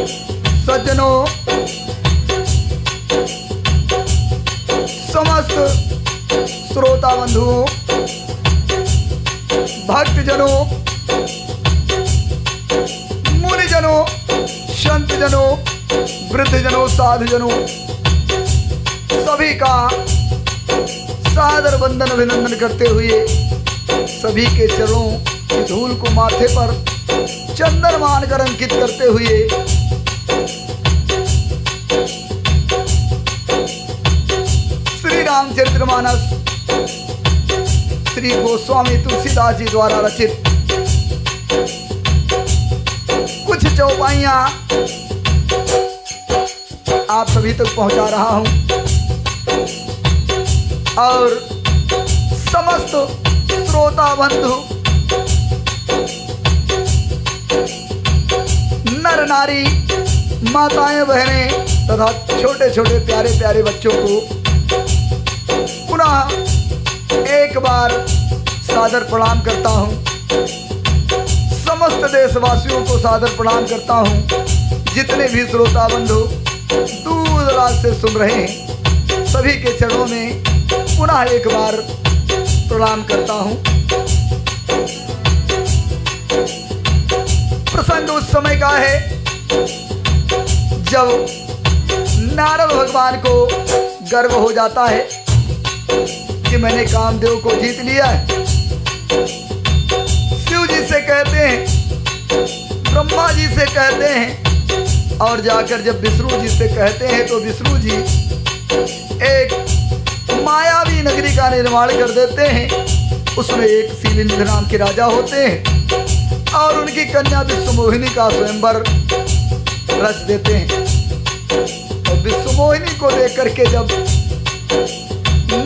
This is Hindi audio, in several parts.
सज्जनों, समस्त श्रोता बंधुओं, भक्तजनों, मुनिजनों, संतजनों, वृद्धजनों, साधुजनों, सभी का सादर वंदन अभिनंदन करते हुए सभी के चरणों की धूल को माथे पर चंदन मानकर अंकित करते हुए श्री रामचरितमानस श्री गोस्वामी तुलसीदास जी द्वारा रचित कुछ चौपाइयां आप सभी तक पहुंचा रहा हूं और समस्त श्रोता बंधु नर नारी माताएं बहनें तथा छोटे छोटे प्यारे प्यारे बच्चों को पुनः एक बार सादर प्रणाम करता हूं। समस्त देशवासियों को सादर प्रणाम करता हूं। जितने भी श्रोता बंधु दूर दराज से सुन रहे हैं सभी के चरणों में पुनः एक बार प्रणाम करता हूं। प्रसंग उस समय का है जब नारद भगवान को गर्व हो जाता है कि मैंने कामदेव को जीत लिया है। शिव जी से कहते हैं, ब्रह्मा जी से कहते हैं और जाकर जब विष्णु जी से कहते हैं तो विष्णु जी एक मायावी नगरी का निर्माण कर देते हैं। उसमें एक शिवलिंग नाम के राजा होते हैं और उनकी कन्या विश्वमोहिनी का स्वयंवर रच देते हैं। और विश्वमोहिनी को देख करके जब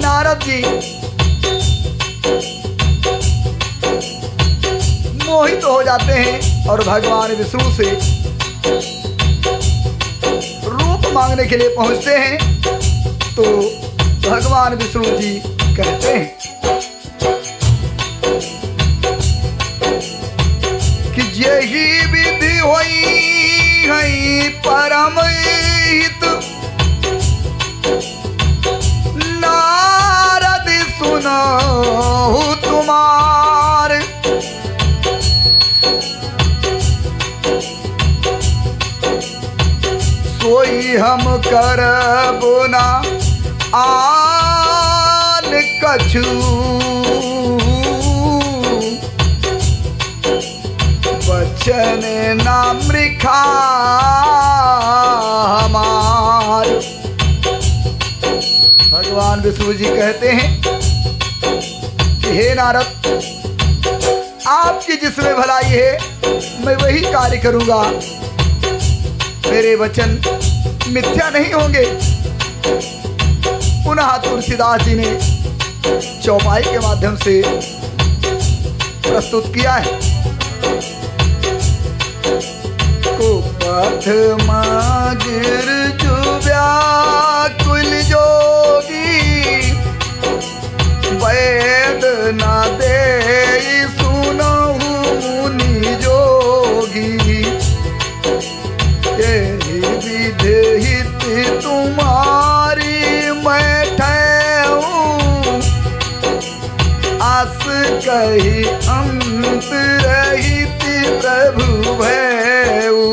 नारद जी मोहित हो जाते हैं और भगवान विष्णु से रूप मांगने के लिए पहुंचते हैं तो भगवान विष्णु जी कहते हैं कि यही विधि होई है परम हित, नारद सुनहु तुम्हार, सोई हम करबो ना आन कछु, बचन नामृखा हमार। भगवान विष्णु जी कहते हैं कि हे नारद, आपकी जिसमें भलाई है मैं वही कार्य करूंगा, मेरे वचन मिथ्या नहीं होंगे। पुनः तुलसीदास जी ने चौपाई के माध्यम से प्रस्तुत किया है। कुपथ मागिर जो व्याकुल जोगी, वैद न दे सुनहु मुनि जोगी, यही विधि हित तुम्हारी मैं ठहूं, आस कही अंत रहित प्रभु भैऊ,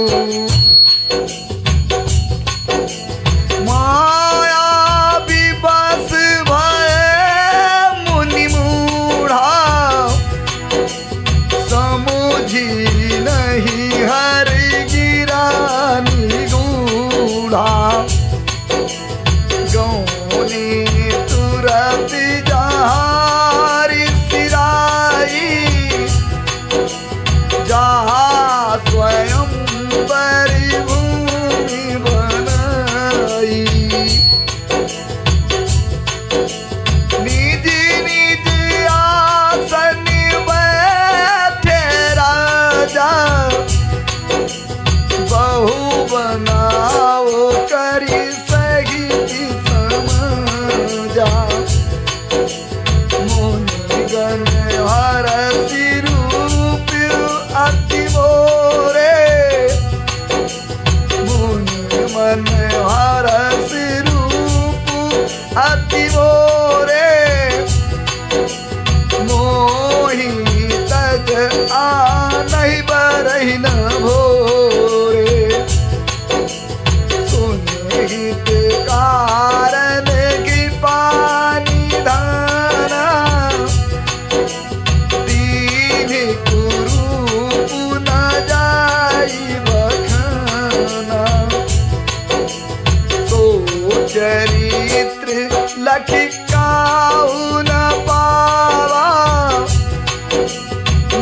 माया विवश भय मुनि मूढ़ा, समुझी नहीं हर गिरा निगूढ़ा, गौनी तुरंत जहारी सिराई, जहाँ स्वयं बड़ी भूमि बनाई, निज निज आसन बैठे राजा, बहु बनाओ करी सही समझा, मुनिगण हरसि रूप अति मोरे, मन हरस रूप अति मोरे, मोहि तज आनहि बरहि न भोरे। सुनहित कारण कृपा निधाना, दीन कुरूप न जाई बखाना। सो चरित्र लखि काहू न पावा,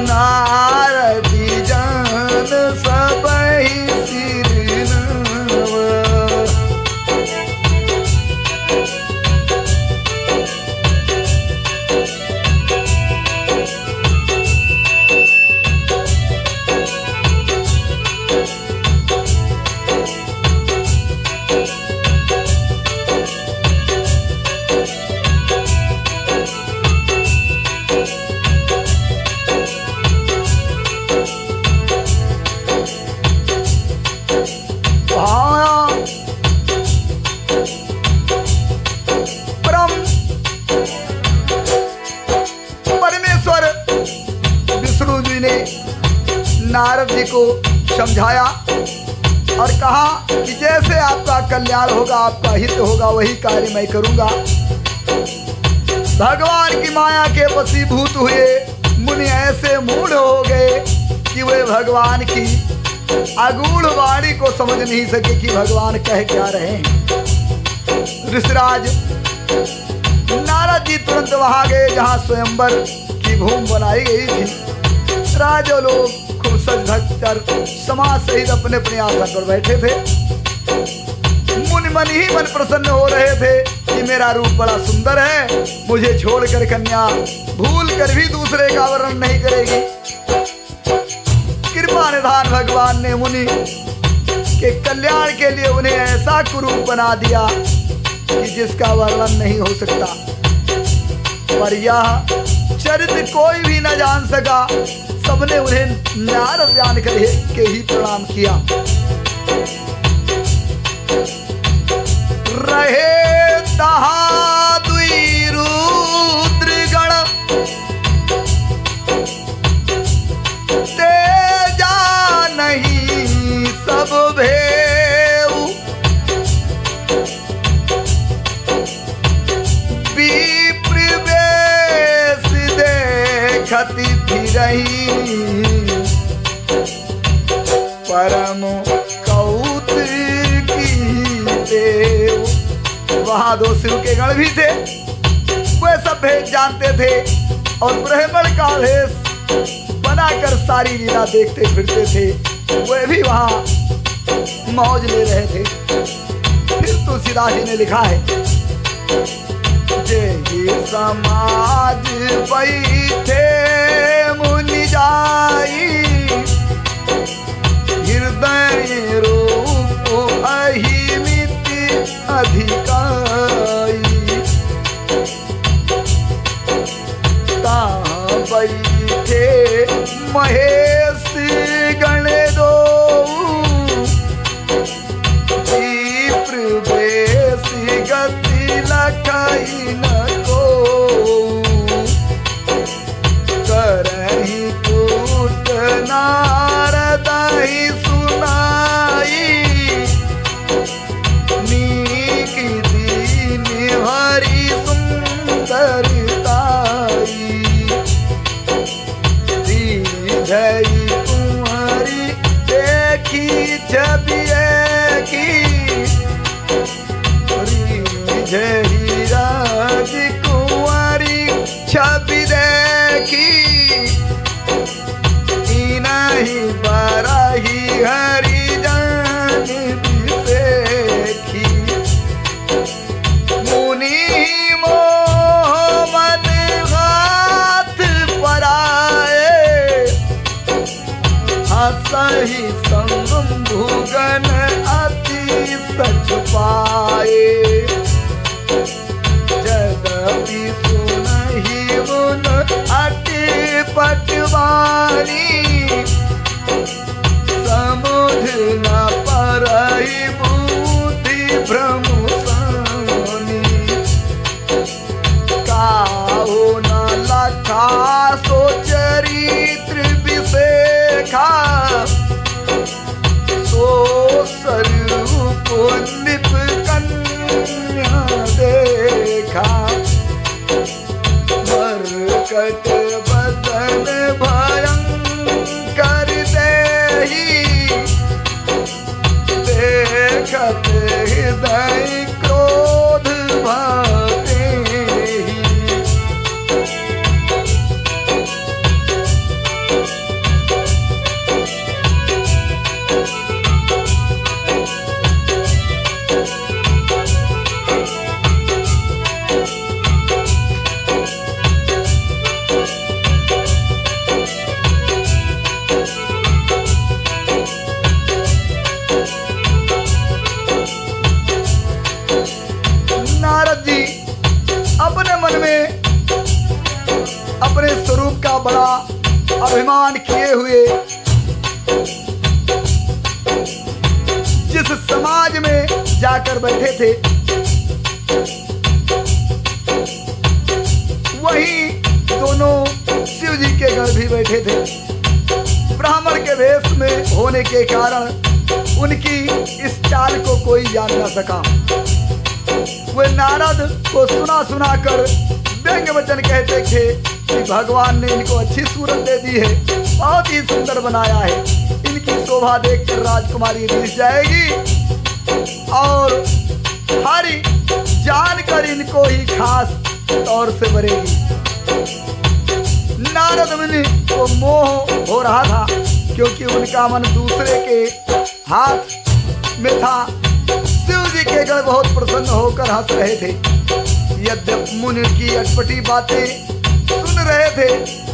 नारदी जान सबहि सिर नवा। परमेश्वर विष्णु जी ने नारद जी को समझाया और कहा कि जैसे आपका कल्याण होगा, आपका हित होगा, वही कार्य मैं करूंगा। भगवान की माया के वशीभूत हुए मुनि ऐसे मूढ़ हो गए कि वे भगवान की अगूढ़ वाणी को समझ नहीं सके कि भगवान कह क्या रहे हैं। ऋषिराज नारद जी तुरंत वहां गए जहां स्वयंवर की भूमि बनाई गई थी। राजा लोग खूब सज धज कर समाज सहित अपने अपने आसन पर बैठे थे। मुनि मन ही मन प्रसन्न हो रहे थे कि मेरा रूप बड़ा सुंदर है, मुझे छोड़कर कन्या भूल कर भी दूसरे का वर्ण नहीं करेगी। कृपा निधान भगवान ने मुनि के कल्याण के लिए उन्हें ऐसा कुरूप बना दिया कि जिसका वर्णन नहीं हो सकता। पर यह चरित्र कोई भी न जान सका। सबने उन्हें नारद जानकर के ही प्रणाम किया। रहे तहा दुई रुद्रगण, तेजा नहीं सब भेऊ। विप्र वेश देखति फिरहि, परम कौतुकी देव। वहां दो शिव के गण भी थे, वे सब भेद जानते थे और ब्राह्मण का भेष बनाकर सारी लीला देखते फिरते थे। वे भी वहां मौज ले रहे थे। फिर तुलसीदास जी ने लिखा है, जे समाज बैठे मुनि जाई, हृदय रूप अहिमित अधिकाई। ताहाँ बैठे महेश गण दो, विप्र वेश गति लखाई न को। करहि कूट नारद ही सुनाई, नीक दीन हरि सुंदरताई। दीधई कुंवरी देखी छवि की, जही राज कुंवरी छवि देखी। इनहि बरहि हरि जान देखी। मुनि मोह मन हाथ पराए, हसहि शंभुगन अति सच पाए। जदपि सुनहि मुन अति पटवानी, समुझ न परहि स्वरूप निप कन्या देखा, मरकट बदन भयंकर देही, देखत हृदय क्रोध भतेहि। नारद जी अपने मन में अपने स्वरूप का बड़ा अभिमान किए हुए जिस समाज में जाकर बैठे थे, वहीं दोनों शिव जी के गण भी बैठे थे। ब्राह्मण के वेश में होने के कारण उनकी इस चाल को कोई जान न सका। वे नारद को सुना सुना कर व्यंग्य वचन कहते थे कि भगवान ने इनको अच्छी सूरत दे दी है, बहुत ही सुंदर बनाया है, इनकी शोभा देखकर राजकुमारी रिझ जाएगी और हरी जानकर इनको ही खास तौर से मरेगी। नारद मुनि को मोह हो रहा था क्योंकि उनका मन दूसरे के हाथ में था। शिव जी के गण बहुत प्रसन्न होकर हंस रहे थे। यद्यपि मुनि की अटपटी बातें सुन रहे थे,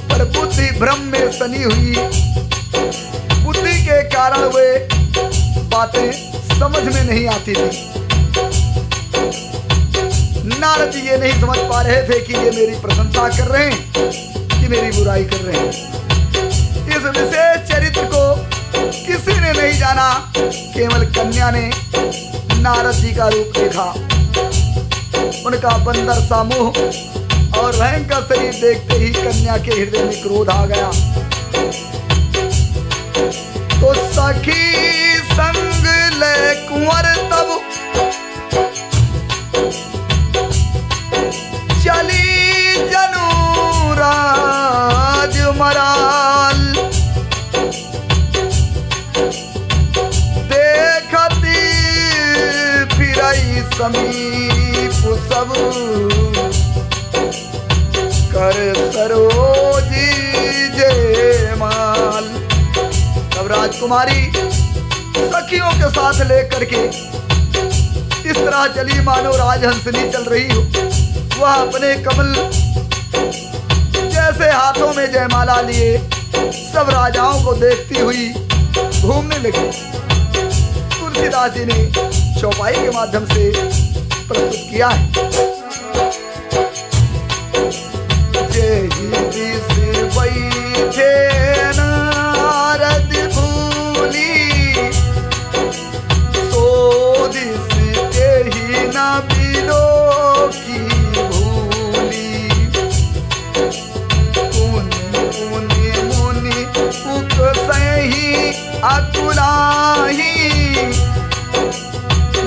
पर बुद्धि भ्रम में सनी हुई, बुद्धि के कारण वे बातें समझ में नहीं आती थी। नारद जी ये नहीं समझ पा रहे थे कि ये मेरी प्रशंसा कर रहे हैं कि मेरी बुराई कर रहे हैं। इस विशेष चरित्र को किसी ने नहीं जाना, केवल कन्या ने नारद जी का रूप देखा। उनका बंदर सा मुंह और भयंकर शरीर देखते ही कन्या के हृदय में क्रोध आ गया। तो सखी संग ले कुंवर तब चली जनु राज मराल, देखती फिरई समीप सब कर सरोजी जय माल। तब राजकुमारी सखियों के साथ लेकर के इस तरह चली मानो राजहंसनी चल रही हो। वह अपने कमल जैसे हाथों में जयमाला लिए सब राजाओं को देखती हुई घूमने लगी। तुलसीदास जी ने चौपाई के माध्यम से प्रस्तुत किया है। बैठे नारद भूली, तो दिस ही न बिलो की भूली, मुनि मुनि उकसहि अकुलाही,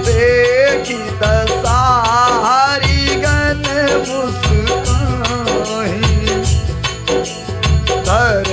देखी दसारी गण मुस्काहि, धर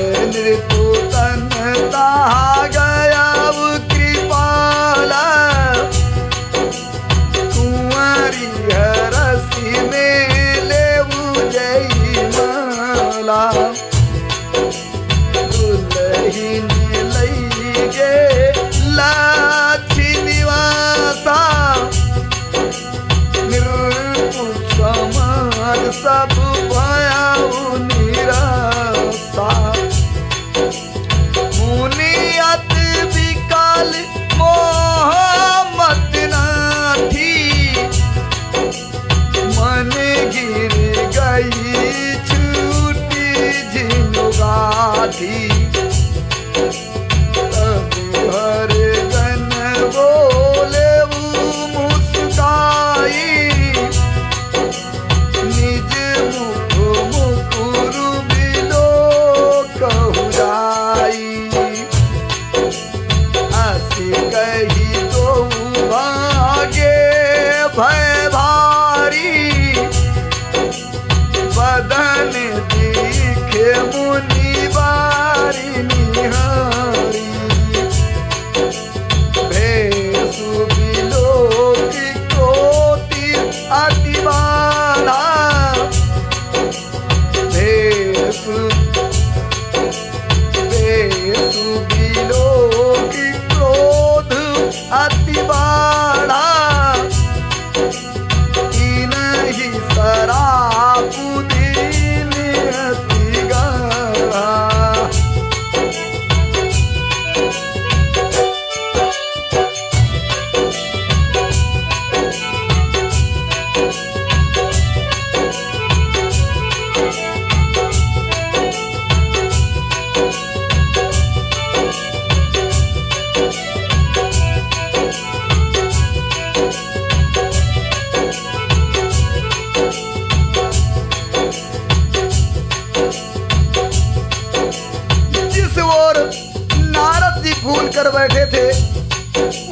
बैठे थे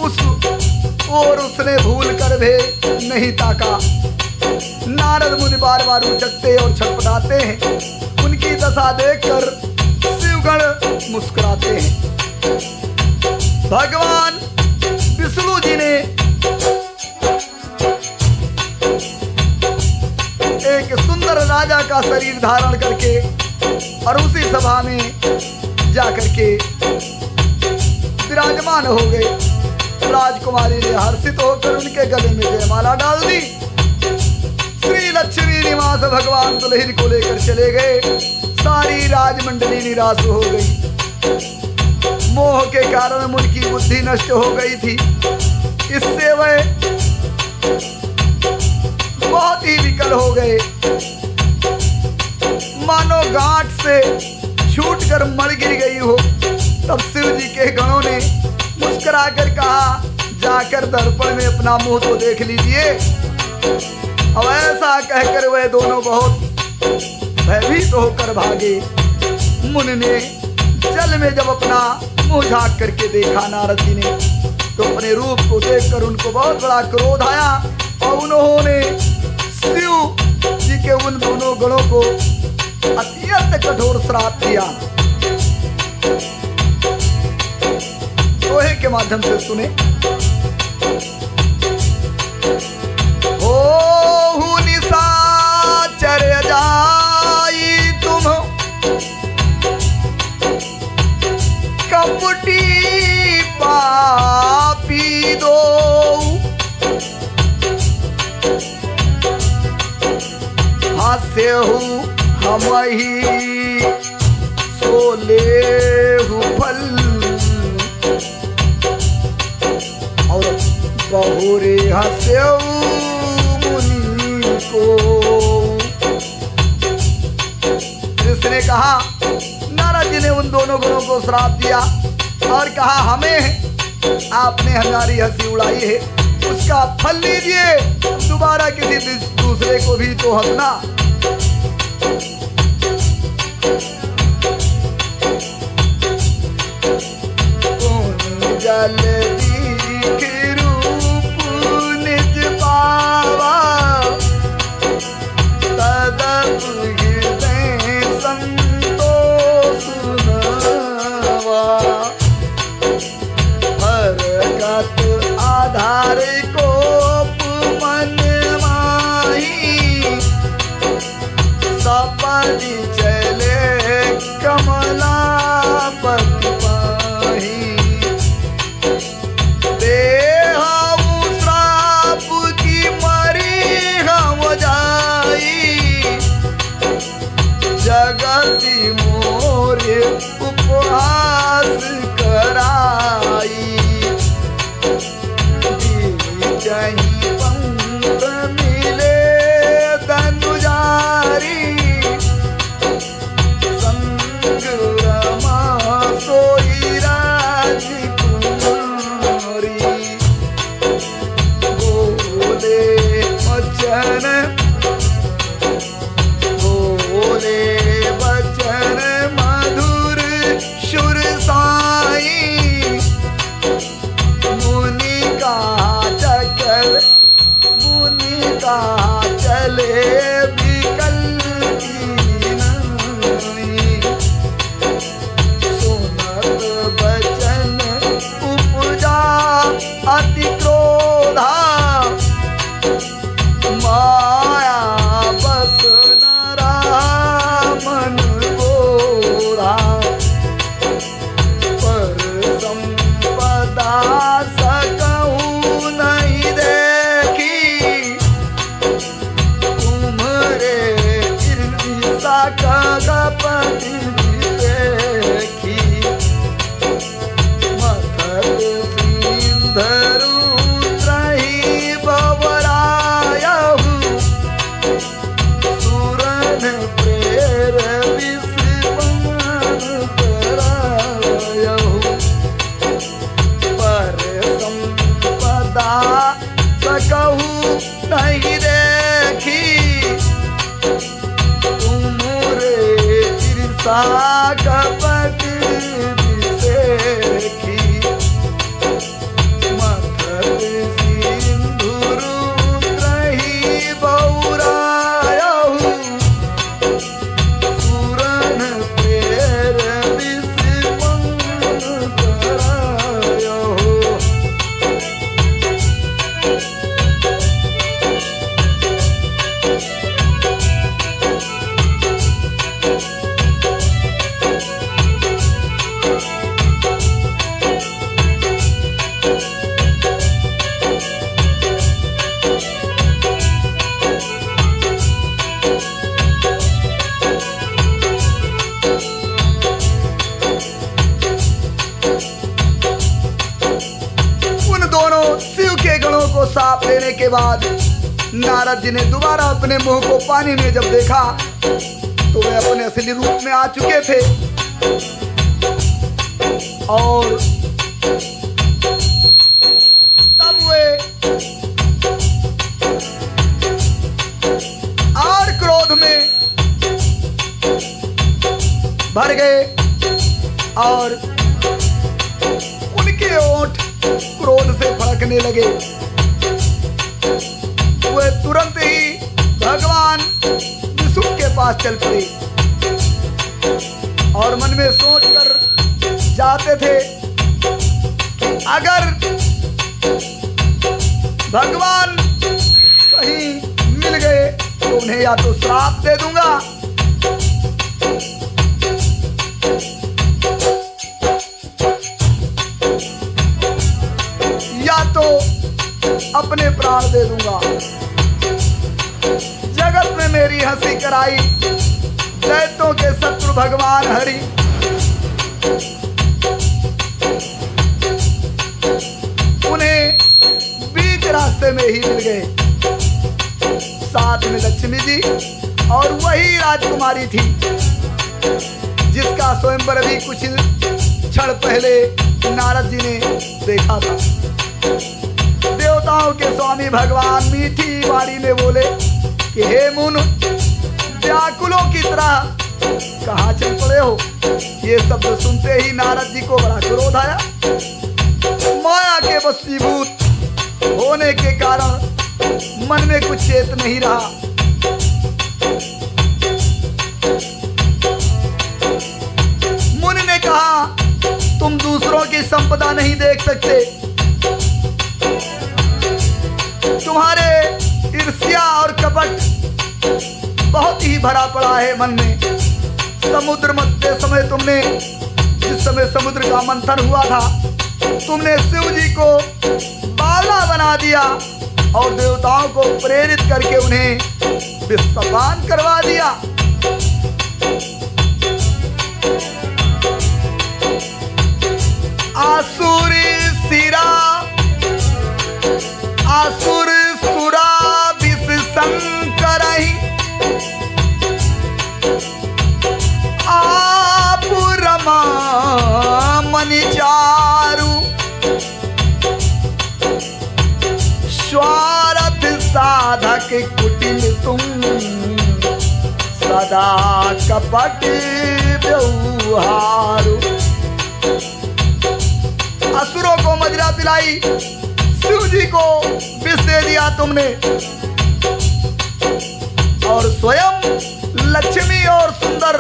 उस और उसने भूल कर भी नहीं ताका। नारद मुनि बार बार उचकते और छटपटाते हैं। उनकी दशा देखकर शिवगण मुस्कुराते हैं। भगवान विष्णु जी ने एक सुंदर राजा का शरीर धारण करके और उसी सभा में जाकर के विराजमान हो गए। राजकुमारी ने हर्षित होकर उनके गले में जयमाला डाल दी। श्री लक्ष्मी निवास भगवान दुल्हन को लेकर चले गए। सारी राजमंडली निराश हो गई। मोह के कारण उनकी बुद्धि नष्ट हो गई थी। इससे वह बहुत ही विकल हो गए, मानो गांठ से छूटकर मर गिर गई हो। तब शिव जी के गणों ने मुस्कुराकर कहा, जाकर दर्पण में अपना मुंह तो देख लीजिए। अब ऐसा कहकर वे दोनों बहुत भयभीत होकर भागे। मुनि ने जल में जब अपना मुंह झांक करके देखा नारद जी ने, तो अपने रूप को देखकर उनको बहुत बड़ा क्रोध आया और उन्होंने शिव जी के उन दोनों गणों को अत्यंत कठोर श्राप दिया। दोहे के माध्यम से सुने। हो निशाचर जाई तुम कपटी पापी दो, हास्य हूँ हम ही सोले हूँ फल, और बहुरे हंसे मुनि को। जिसने कहा, नारद जी ने उन दोनों गुणों को श्राप दिया और कहा, हमें आपने हमारी हंसी उड़ाई है, उसका फल लीजिए, दोबारा किसी दूसरे को भी तो हंसना। जल दीख रूप निज पावा, तदप हृदय संतोष नवा, हरकत आधार कोप मन माही, सपदि चले कमला पति पाही। जगति मोरे उपहास कराई, जहीं पंत मिले धनुजारी, संग रमा सोई राजकुमारी। बोले वचन मधुर शुर साई, मुनि का चक्कर मुनि का चले विकल की नाई। सुनत बचन उपजा अति क्रोधा, माया बस मन गोरा, पर संपदा सकहूँ नहीं देखी, तुम्हारे ईर्षा कपट देखी। मथर सिंधु त्रही बवरायहु, सुरन प्रेर विस्पन करायहु, पर संपदा सकहूँ नहीं देखी, तुमरे ईर्षा कपट देखी। दोनों शिव के गणों को साफ लेने के बाद नारद जी ने दोबारा अपने मुंह को पानी में जब देखा तो वे अपने असली रूप में आ चुके थे और तब वे और क्रोध में भर गए और उनके ओंठ क्रोध से फड़कने लगे। वे तुरंत ही भगवान विष्णु के पास चल पड़े और मन में सोचकर जाते थे कि अगर भगवान कहीं मिल गए तो उन्हें या तो श्राप दे दूंगा या तो अपने प्राण दे दूंगा। जगत में मेरी हंसी कराई दैत्यों के शत्रु भगवान हरि उन्हें बीच रास्ते में ही मिल गए। साथ में लक्ष्मी जी और वही राजकुमारी थी जिसका स्वयंवर भी कुछ क्षण पहले नारद जी ने देखा था। देवताओं के स्वामी भगवान मीठी वाणी में बोले कि हे मुन, व्याकुलों की तरह कहाँ चल पड़े हो। ये शब्द सुनते ही नारद जी को बड़ा क्रोध आया। माया के वशीभूत होने के कारण मन में कुछ चेत नहीं रहा। मुनि ने कहा, तुम दूसरों की संपदा नहीं देख सकते, तुम्हारे ईर्ष्या और कपट बहुत ही भरा पड़ा है मन में। समुद्र मथते समय तुमने, जिस समय समुद्र का मंथन हुआ था, तुमने शिव जी को बावला बना दिया और देवताओं को प्रेरित करके उन्हें विषपान करवा दिया। आसुर सुरा विष संकरहि आप रमा मनि चारु स्वार्थ साधक कुटिल तुम सदा कपट व्यवहारु। असुरों को मदिरा पिलाई, शिव जी को विष दे दिया तुमने और स्वयं लक्ष्मी और सुंदर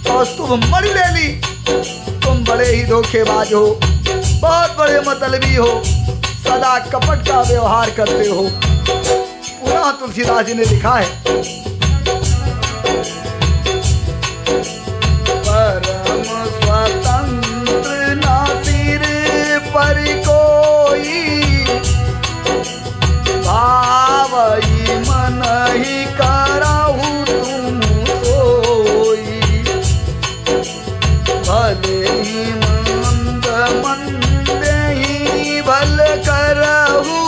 कौस्तुभ मणि ले ली। तुम बड़े ही धोखेबाज हो, बहुत बड़े मतलबी हो, सदा कपट का व्यवहार करते हो। पुनः तुलसीदास जी ने लिखा है, परम स्वतंत्र ना सिर पर कोई, भावई मन ही कराहु तुम सोई। भले ही मंद मंद ही भल करहु,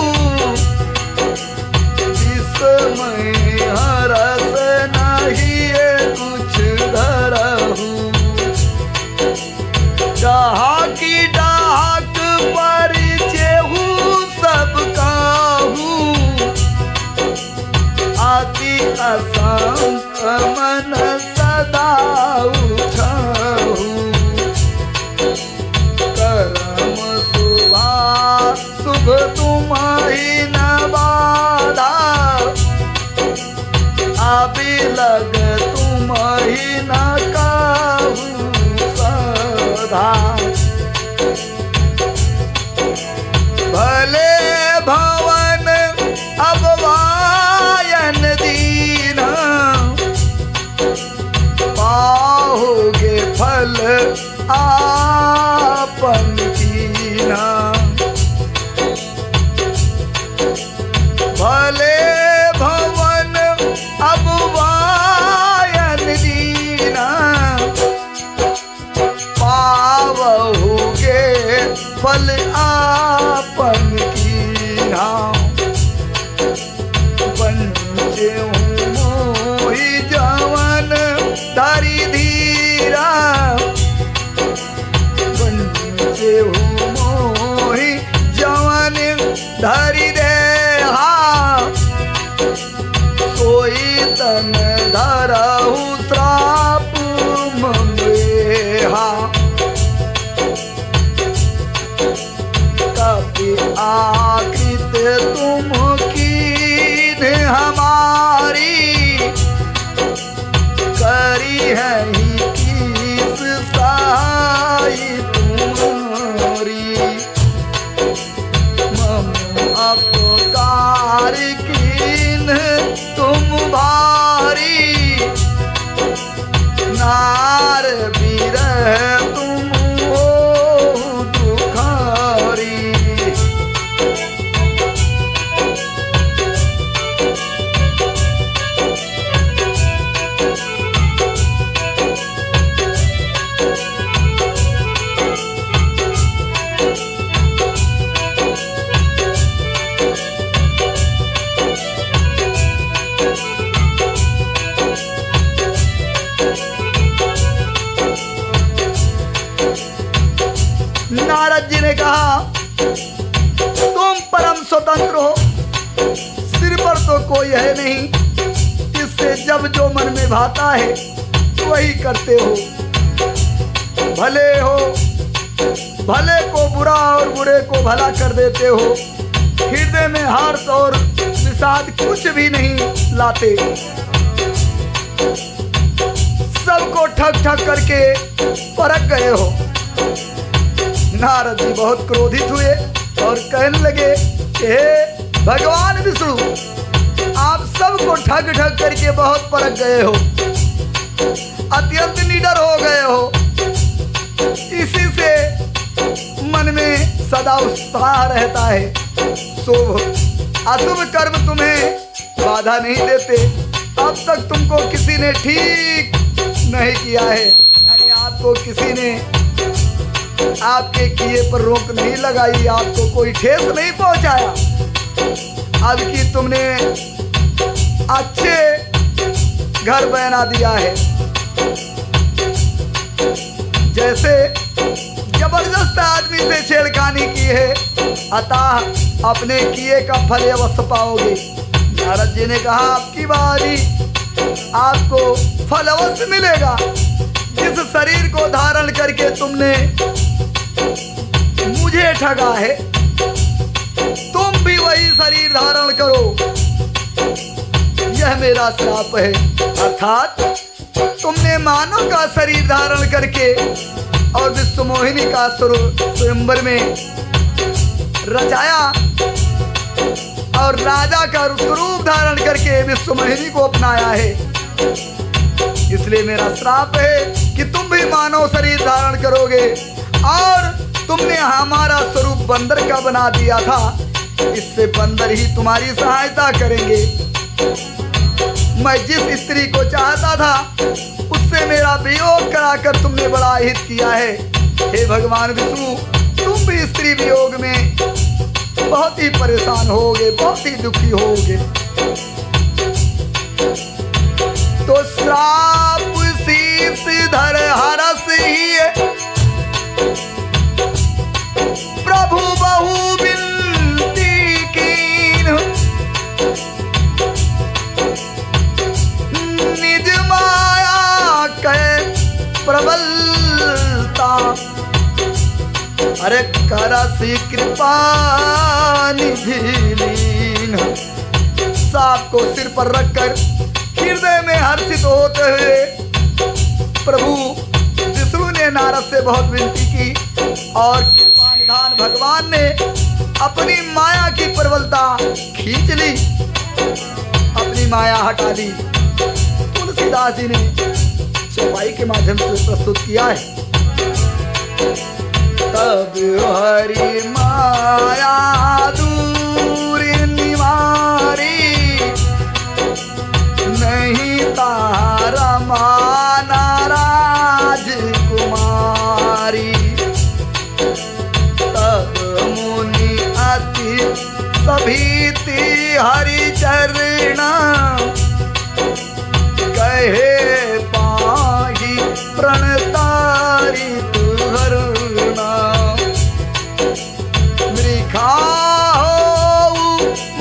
इसमें हरस नहीं कुछ धरहु। डहाकी डाक पर जेहू सब काहू, अति असंत मन सदा उठाहू। करम शुभ तुम्हारी न बाधा, अभी लग तुम्हारी न काहू सदा। भले भवन अब वायन दीना, पाओगे फल आपन कीना। भले भवन अब वायन दीना, पाओगे फल आपन की बंचे हूँ मोहि जवन धरि धीरा बंचे हूँ मोहि जवन धरि देहा सोई तन धरहु श्राप मंगेहा कपि आकृत तुम कीन हमारी करी है ही किस सहाय तुम्हारी मम अपकार कीन तुम भारी नार बिरह तुम हो दुखारी नारद जी ने कहा तुम परम स्वतंत्र हो, सिर पर तो कोई है नहीं, इससे जब जो मन में भाता है वही करते हो। भले को बुरा और बुरे को भला कर देते हो, हृदय में हर्ष और विषाद कुछ भी नहीं लाते, सबको ठग ठग करके परख गए हो। नारद जी बहुत क्रोधित हुए और कहने लगे हे भगवान विष्णु, आप सबको ठग ठग करके बहुत परख गए हो, अत्यंत निडर हो गए हो, इसी से मन में सदा उत्साह रहता है। शुभ अशुभ कर्म तुम्हें बाधा नहीं देते, अब तक तुमको किसी ने ठीक नहीं किया है, यानी आपको किसी ने आपके किए पर रोक नहीं लगाई, आपको कोई ठेस नहीं पहुंचाया। अब की तुमने अच्छे घर बना दिया है, जैसे जबरदस्त आदमी से छेड़खानी की है, अतः अपने किए का फल अवश्य पाओगे। नारद जी ने कहा आपकी बारी, आपको फल अवश्य मिलेगा। जिस शरीर को धारण करके तुमने मुझे ठगा है, तुम भी वही शरीर धारण करो, यह मेरा श्राप है। अर्थात तुमने मानव का शरीर धारण करके और विश्व मोहिनी का स्वयंवर में रचाया और राजा का स्वरूप धारण करके विश्व मोहिनी को अपनाया है, इसलिए मेरा श्राप है कि तुम भी मानव शरीर धारण करोगे। और तुमने हमारा स्वरूप बंदर का बना दिया था, इससे बंदर ही तुम्हारी सहायता करेंगे। मैं जिस स्त्री को चाहता था उससे मेरा वियोग कराकर तुमने बड़ा हित किया है। हे भगवान विष्णु, तुम भी स्त्री वियोग में बहुत ही परेशान होगे, बहुत ही दुखी होगे। तो श्राप शीश धर हरस ही प्रभु बहु बिनती कीन, निज माया कै प्रबलता, अरे करसी कृपा निधि लीन। सांप को सिर पर रखकर हृदय में हर्षित होते हुए प्रभु विष्णु ने नारद से बहुत विनती की और कृपा निधान भगवान ने अपनी माया की प्रबलता खींच ली, अपनी माया हटा ली। तुलसीदास जी ने चौपाई के माध्यम से प्रस्तुत किया है। तब हरि माया दूर निवारी, नहीं तारा माना राजकुमारी। तब सभी ती हरि चरणा कहे पाही प्रणतारी तुहरना मृखा हो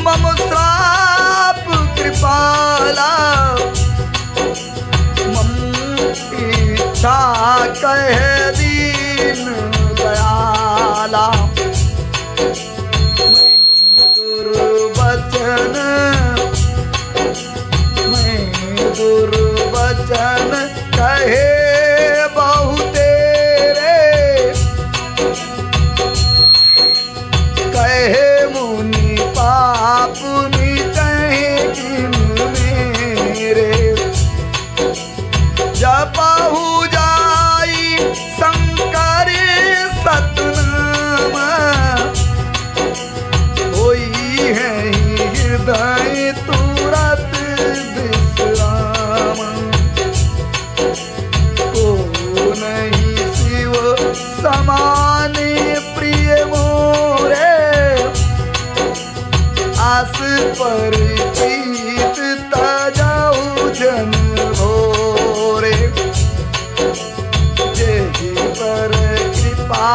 मम श्राप कृपाला मम इच्छा कहे दीन दयाला दुर्वचन कहे बहु तेरे कहे मुनि पाप मिटहि जिन मेरे जपहु जाई शंकर सतनाम होई है हृदय तुरत विश्राम को नहीं शिव समान प्रिय मोरे आस पर प्रीत तजाऊ जन भोरे जेहि पर कृपा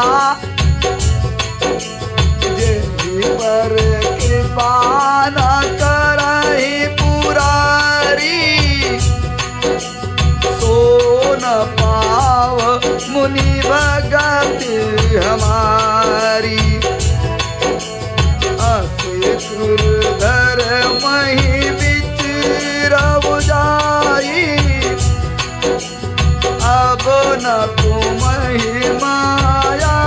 जेहि पर कृपा न करहि पुरारी सो न पाव मुनि भगत हमारी असुर मही बिच रव जाई अब न तुमहि माया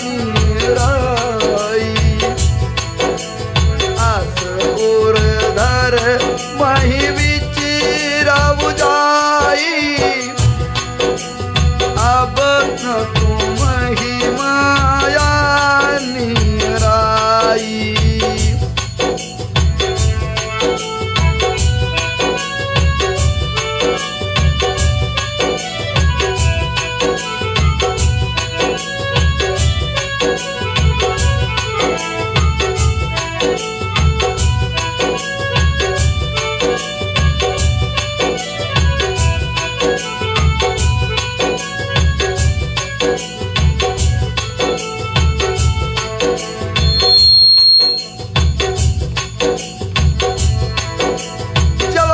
निराई असुर धर मही बिच रव जाई अब न तुमहि माया निराई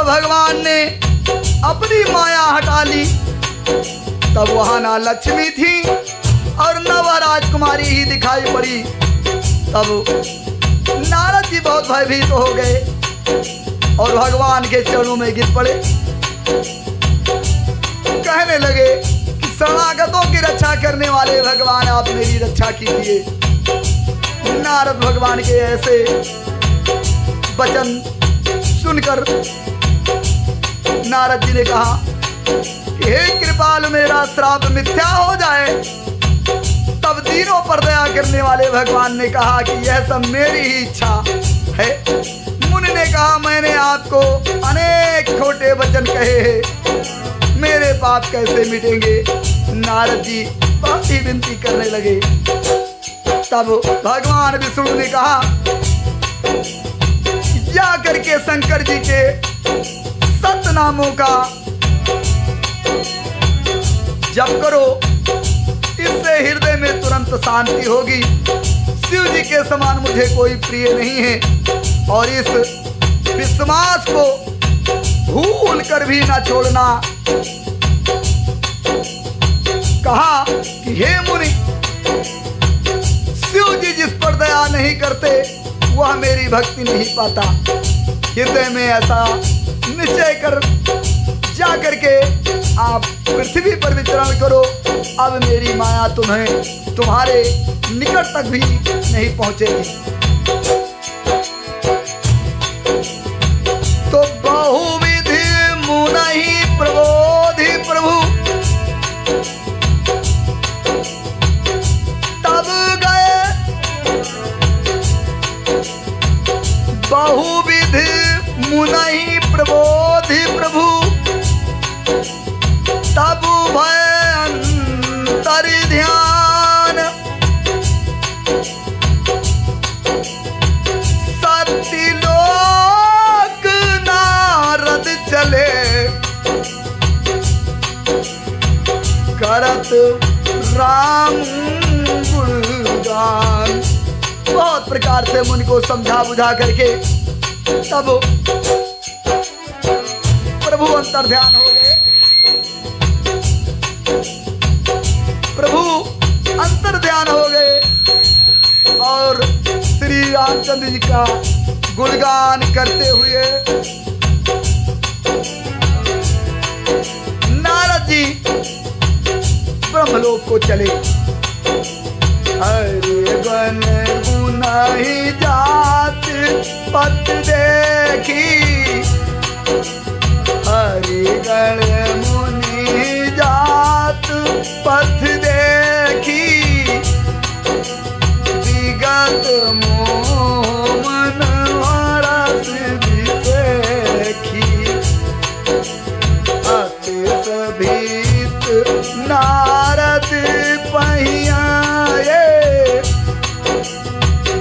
भगवान ने अपनी माया हटा ली तब वहां ना लक्ष्मी थी और न वह राजकुमारी ही दिखाई पड़ी। तब नारद जी बहुत भयभीत हो गए और भगवान के चरणों में गिर पड़े। कहने लगे कि शरणागतों की रक्षा करने वाले भगवान, आप मेरी रक्षा कीजिए। नारद भगवान के ऐसे वचन सुनकर नारद जी ने कहा, हे कृपालु, मेरा श्राप मिथ्या हो जाए। तब तीनों पर दया करने वाले भगवान ने कहा कि यह सब मेरी ही इच्छा है। मुनि ने कहा, मैंने आपको अनेक छोटे वचन कहे हैं, मेरे पाप कैसे मिटेंगे। नारद जी बहुत ही विनती करने लगे। तब भगवान विष्णु ने कहा, जा करके शंकर जी के सत नामों का जप करो, इससे हृदय में तुरंत शांति होगी। शिव जी के समान मुझे कोई प्रिय नहीं है और इस विश्वास को भूल कर भी ना छोड़ना। कहा कि हे मुनि, शिव जी जिस पर दया नहीं करते वह मेरी भक्ति नहीं पाता। हृदय में ऐसा निश्चय कर जा करके आप पृथ्वी पर विचरण करो। अब मेरी माया तुम्हें तुम्हारे निकट तक भी नहीं पहुंचेगी। तो बहुविधि मुनहि प्रबोधि प्रभु, तब गए बहुविधि मुनहि प्रबोधि प्रभु, तब भय अंतर ध्यान। राम गुणगान। बहुत प्रकार से मुनि को समझा बुझा करके तब प्रभु अंतर ध्यान हो गए। प्रभु अंतर ध्यान हो गए और श्री रामचंद्र जी का गुणगान करते हुए नारद जी ब्रह्मलोक को चले। हरे गण गुनाही जात पत देखी, हरि गण मुनि जात पथ देखी, विगत मोह मन हरस देखी, अति सभीत नारद पहियाए,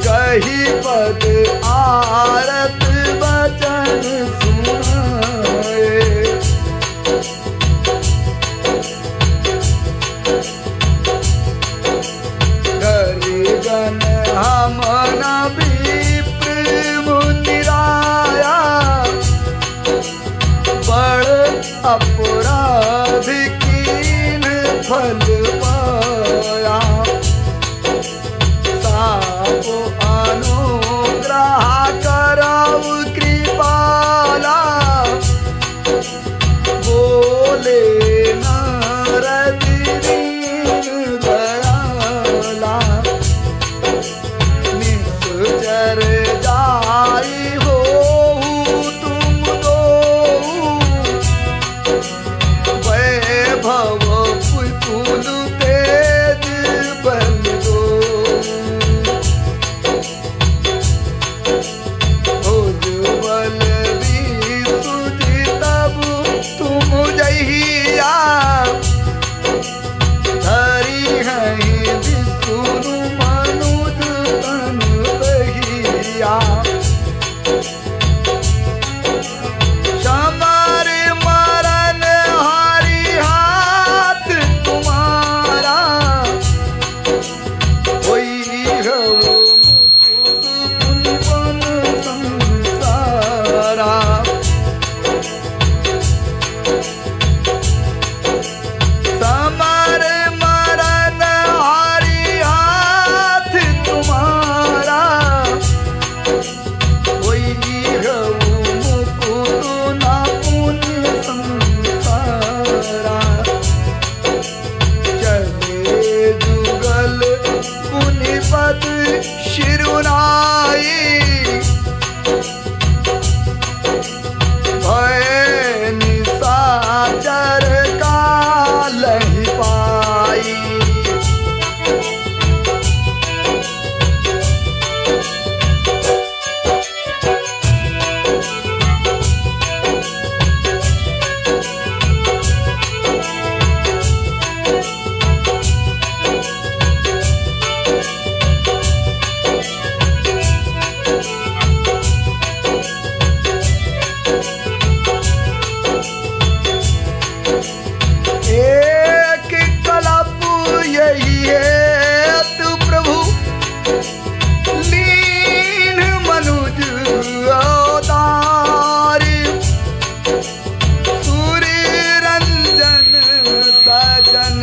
गही पद आरत वचन सुनाए। गण हमन विप्र मुनिराया, बड़ अपराध कीन फल पाया, सापो अनुग्रह करऊ कृपाला, बोले नारद दीन दयाला, निश्चर जाई हो तुम दो, वैभव पुल तेज बल दो, उज्ज्वल विसुजि तब तुम जहिया, धरी हैं विष्णु मनुज तन बहिया, समर मरण हरि हाथ तुम्हारा, होई हो मुकुट पुन संसारा, समर मरण हरि हाथ तुम्हारा, होई हो मुकुट ना पुण्य संसारा, चले जुगल पुनिपद शिरुनाई, भय निशाचर कालहि पाई, एक कलप यही है तू प्रभु, लीन मनुज अवतारी, सूर्य रंजन सजन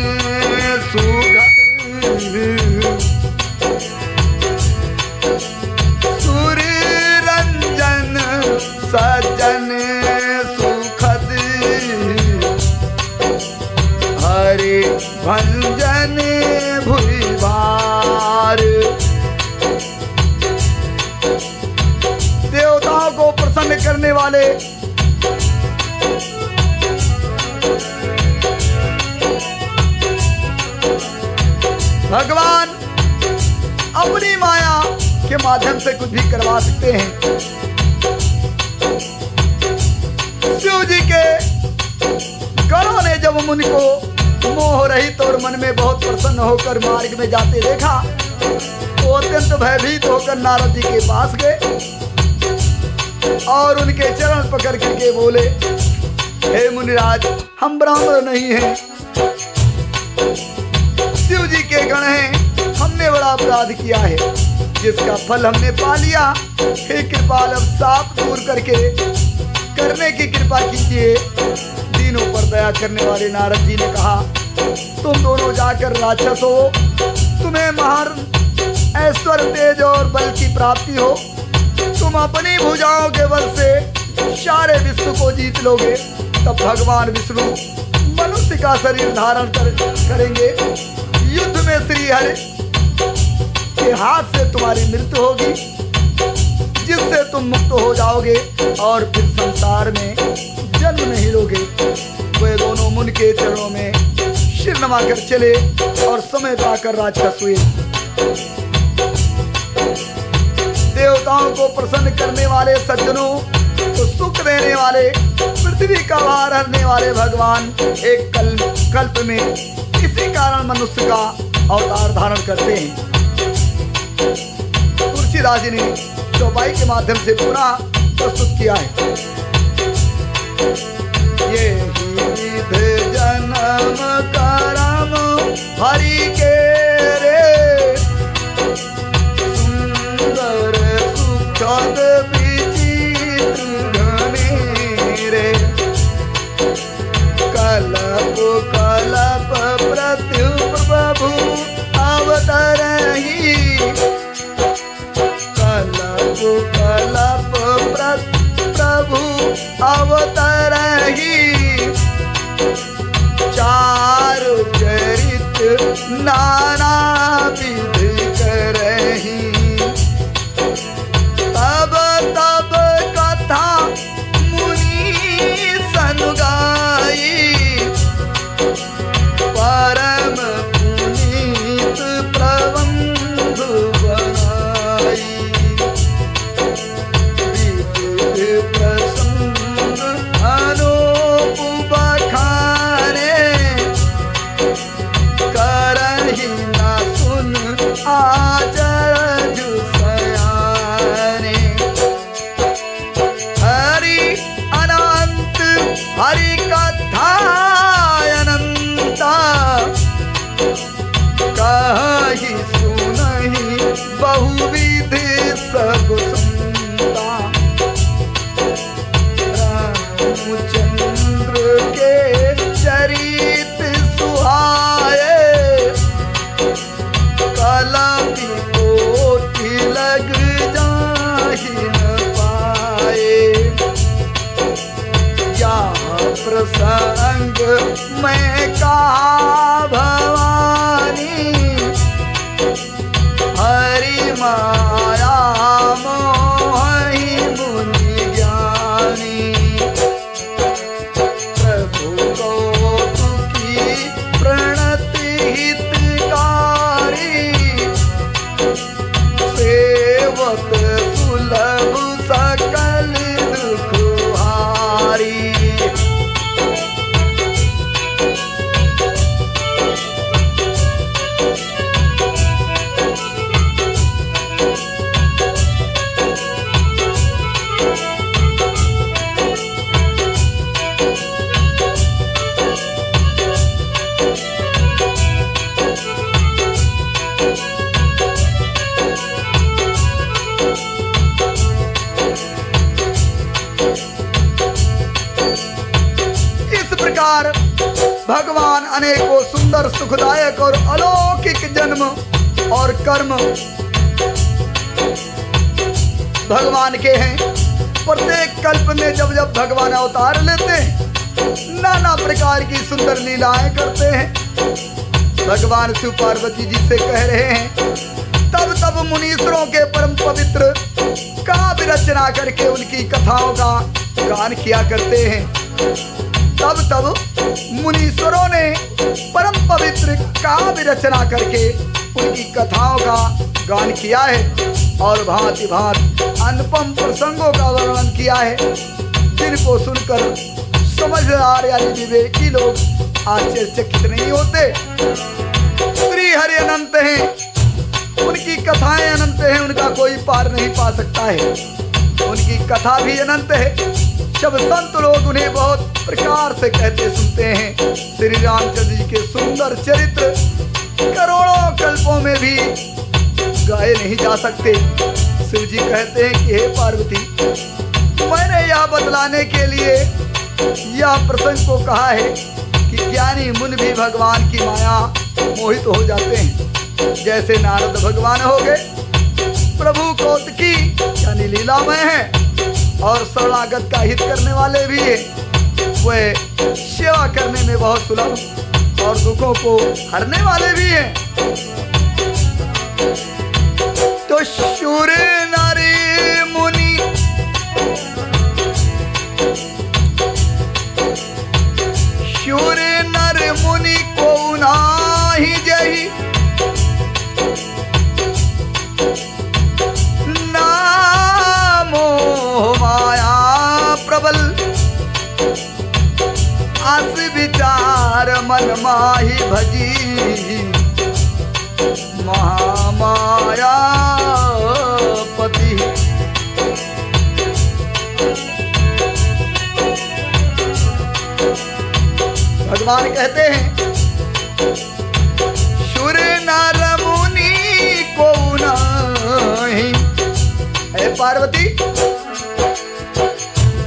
सुगत, सूर्य रंजन सजन सुखद, हरि भंजन भुरि भार। देवताओं को प्रसन्न करने वाले भगवान अपनी माया के माध्यम से कुछ भी करवा सकते हैं। शिव जी के गणों ने जब मुनि को मोह रहित और मन में बहुत प्रसन्न होकर मार्ग में जाते देखा तो अत्यंत भयभीत होकर नारद जी के पास गए और उनके चरण पकड़ करके बोले, हे मुनिराज, हम ब्राह्मण नहीं हैं, शिव जी के गण हैं, हमने बड़ा अपराध किया है जिसका फल हमने पा लिया। हे कृपाल अब साप दूर करके करने की कृपा कीजिए। दीनों पर दया करने वाले नारद जी ने कहा, तुम दोनों जाकर राक्षस हो, तुम्हें महान ऐश्वर्य तेज और बल की प्राप्ति हो, तुम अपनी भुजाओं के बल से सारे विश्व को जीत लोगे। तब भगवान विष्णु मनुष्य का शरीर धारण करेंगे। युद्ध में श्री हरि के हाथ से तुम्हारी मृत्यु होगी, जिससे तुम मुक्त हो जाओगे और फिर संसार में जन्म नहीं लोगे। वे दोनों मुनि के चरणों में सिर नमाकर चले और समय पाकर राक्षस हुए। देवताओं को प्रसन्न करने वाले सज्जनों को सुख देने वाले, पृथ्वी का भार हरने वाले भगवान एक कल्प में इसी कारण मनुष्य का अवतार धारण करते हैं। तुलसीदास जी ने चौपाई के माध्यम से पुनः प्रस्तुत किया है। ये विध जन्म करम हरि के रे, सुंदर सुखद विचित्र घने रे, कलप कलप प्रत्युप्रभु अवतरहि, कलप कलप प्रभु अवतरहि, चारु चरित नाना विध करहि। तब तब कथा मुनि सन गाई, परम पुनीत प्रबंध बनाई। विविध प्रसंग अनूप बखाने, करहि न सुन आचरज सयाने। हरि अनंत हरि कथा अनंता, कहि सुनहि बहुविध सब संता। रामचंद्र के चरित सुहाए, कलपि कोटि लग जाहि न पाए। या प्रसंग मैं कहा भवानी, हरि माया मोहि मुनि ज्ञानी। प्रभु कौतुकी प्रणति हितकारी, सेवक सुलभ सकल दुख हारी। भगवान अनेकों सुंदर सुखदायक और अलौकिक जन्म और कर्म भगवान के हैं। प्रत्येक कल्प में जब जब भगवान अवतार लेते हैं, नाना प्रकार की सुंदर लीलाएं करते हैं। भगवान शिव पार्वती जी से कह रहे हैं, तब तब मुनीश्वरों के परम पवित्र काव्य रचना करके उनकी कथाओं का गान किया करते हैं। तब तब मुनीश्वरों ने परम पवित्र काव्य रचना करके उनकी कथाओं का गान किया है और भांति भांति अनुपम प्रसंगों का वर्णन किया है, जिनको सुनकर समझदार यानी विवेकी लोग आश्चर्यचकित नहीं होते। श्री हरि अनंत हैं, उनकी कथाएं अनंत हैं, उनका कोई पार नहीं पा सकता है। उनकी कथा भी अनंत है। सब संत लोग उन्हें बहुत प्रकार से कहते सुनते हैं। श्री रामचंद्र जी के सुंदर चरित्र करोड़ों कल्पों में भी गाए नहीं जा सकते। शिव जी कहते हैं कि हे पार्वती, मैंने यह बतलाने के लिए यह प्रसंग को कहा है कि ज्ञानी मुनि भी भगवान की माया मोहित हो जाते हैं। जैसे नारद भगवान हो गए, प्रभु कौतकी यानी लीलामय है और शरणागत का हित करने वाले भी है। वे सेवा करने में बहुत सुलभ और दुखों को हरने वाले भी हैं। तो शूर नारी मुनि शूर नर मुनि को नाही जही नामो माया प्रबल आस विचार मन माही भजी महामाया पति। भगवान कहते हैं शूर नर मुनि को नहीं, हे पार्वती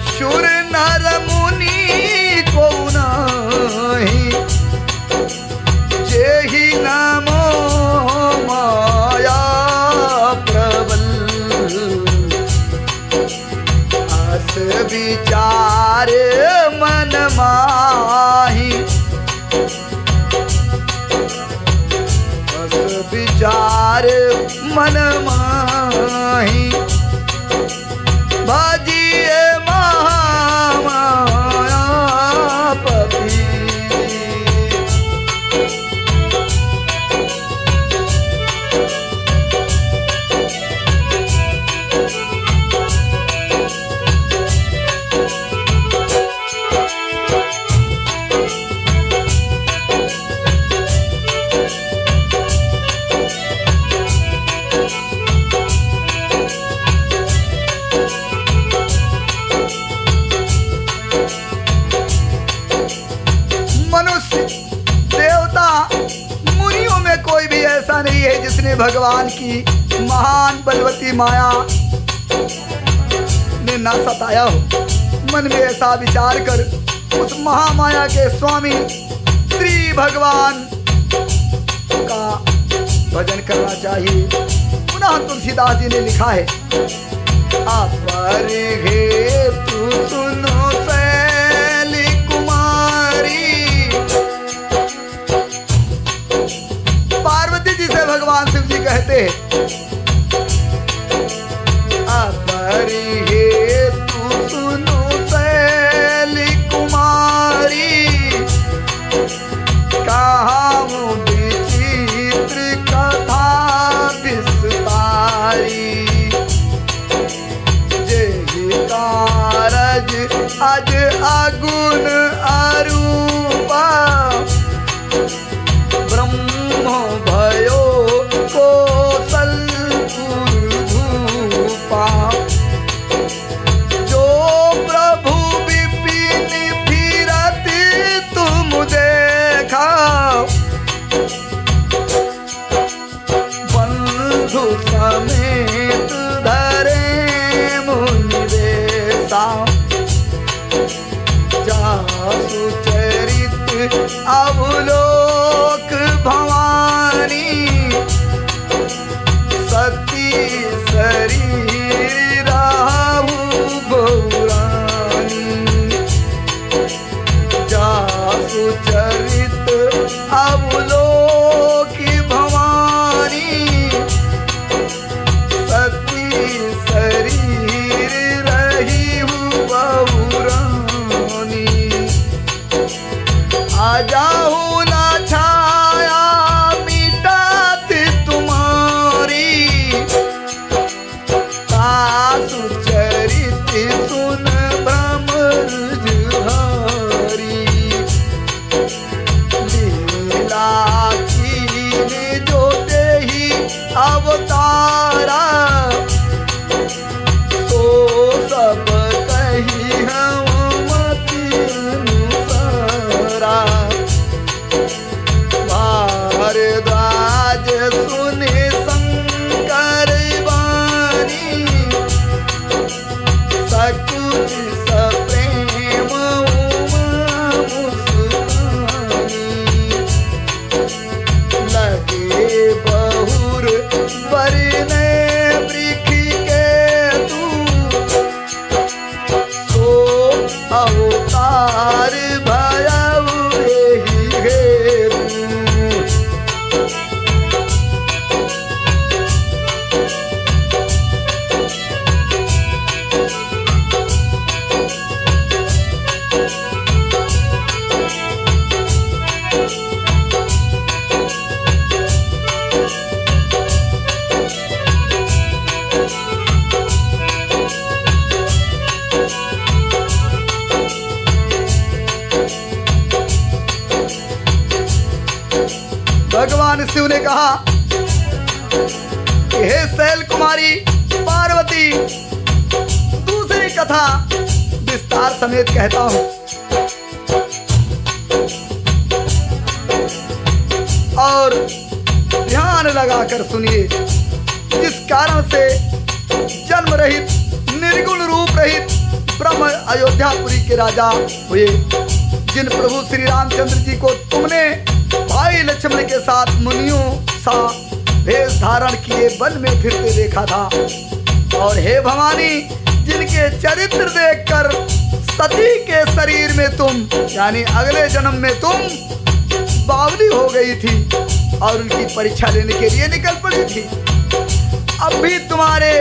शूर नर मुनि को नहीं जेहि नमो माया प्रबल आस विचार मन माही आस विचार मन माही बाजिए महामाया पति। नहीं है जिसने भगवान की महान बलवती माया ने ना सताया हो। मन में ऐसा विचार कर उस महामाया के स्वामी श्री भगवान का भजन करना चाहिए। पुनः तुलसीदास जी ने लिखा है आप हे तू सुनो शैली कुमारी। पार्वती जी से भगवान शिव जी कहते हैं हे तू सुनो शैली कुमारी कहाँ विचित्र कथा विस्तारी जय कारज अज अगुण अरूपा ब्रह्म भयो कौशलपुर भूपा जो प्रभु विपिन फिरत तुम देखा बंधु समेत धरे मुनिवेशा जासु चरित अवलोक भवानी सती शरीर राहु गौरानी जासु चरित अवलोक भवानी सती शरीर रही गौरानी आ जाऊं ना छाया मिटात तुम्हारी सासु चरित सुन ब्रह्मज हरी लीला की जो देही अवतारा तो सब कही हम मति अनुसारा भारद्वाज भगवान शिव ने कहा कि हे शैल कुमारी पार्वती, दूसरी कथा विस्तार समेत कहता हूं। और ध्यान लगाकर सुनिए। जिस कारण से जन्म रहित निर्गुण रूप रहित ब्रह्म अयोध्यापुरी के राजा हुए, जिन प्रभु श्री रामचंद्र जी को तुमने भाई लक्ष्मण के साथ मुनियों सा भेष धारण किए वन में फिरते देखा था। और हे भवानी, जिनके चरित्र देखकर सती के शरीर में तुम यानी अगले जन्म में तुम बावली हो गई थी और उनकी परीक्षा लेने के लिए निकल पड़ी थी। अब भी तुम्हारे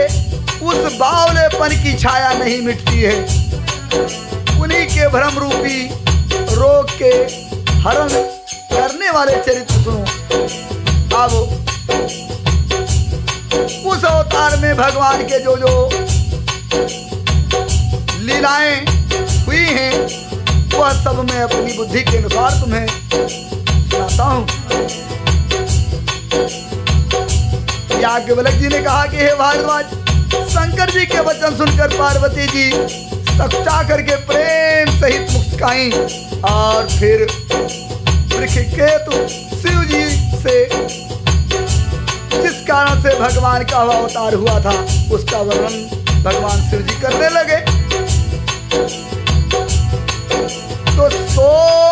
उस बावलेपन की छाया नहीं मिटती है। उन्हीं के भ्रम रूपी रोग के हरण करने वाले चरित्र सुनो। अब उस अवतार में भगवान के जो जो लीलाएं हुई हैं, वह सब मैं अपनी बुद्धि के अनुसार तुम्हें सुनाता हूं। याज्ञवल्क्य जी ने कहा कि हे भारद्वाज, शंकर जी के वचन सुनकर पार्वती जी सच्चा करके प्रेम सहित मुस्काई और फिर केतु शिव जी से जिस कारण से भगवान का अवतार हुआ था उसका वर्णन भगवान शिव जी करने लगे। तो सो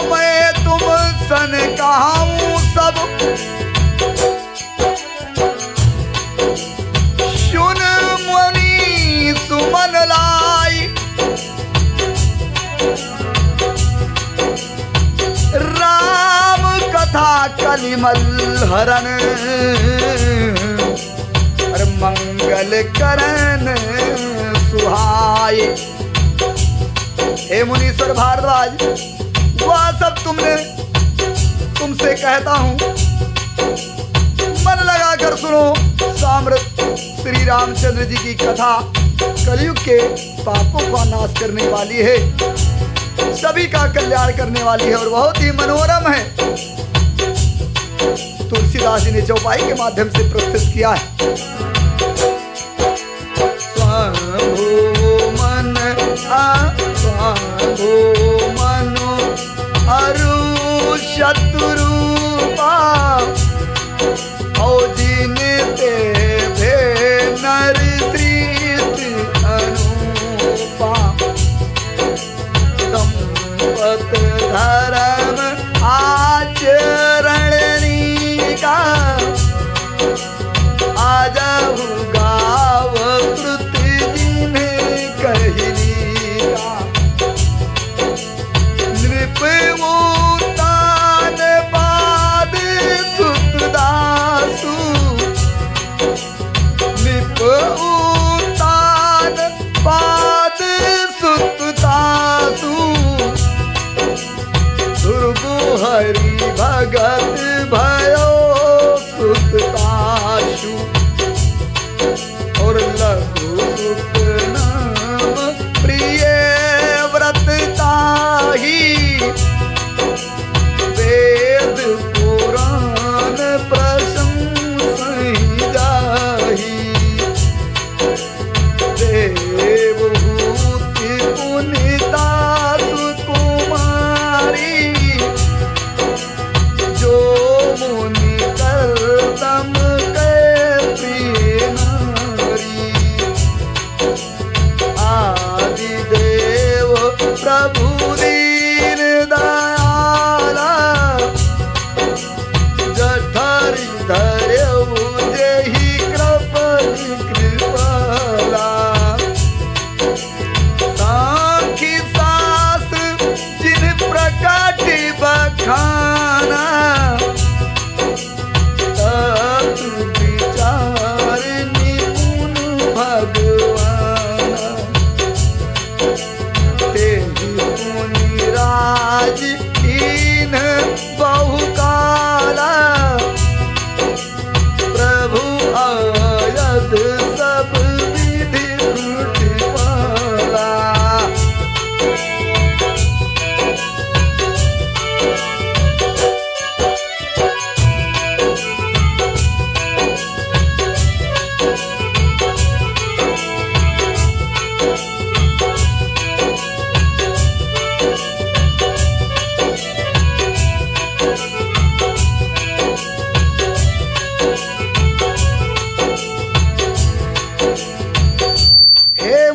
मैं तुम सन कहाऊं सब, सुन मुनि सुमन लाई, राम कथा कलिमल हरण, और मंगल करन सुहाय। हे मुनीश्वर भारद्वाज, वह सब तुमसे कहता हूं, मन लगाकर सुनो। साम्राट श्री रामचंद्र जी की कथा कलयुग के पापों का नाश करने वाली है, सभी का कल्याण करने वाली है और बहुत ही मनोरम है। तुलसीदास जी ने चौपाई के माध्यम से प्रस्तुत किया है। मन मनो अरु शत्रुपा, और जिन ते भे नर तृष्ट अनुपा, संपत धर्म आचरण का, आज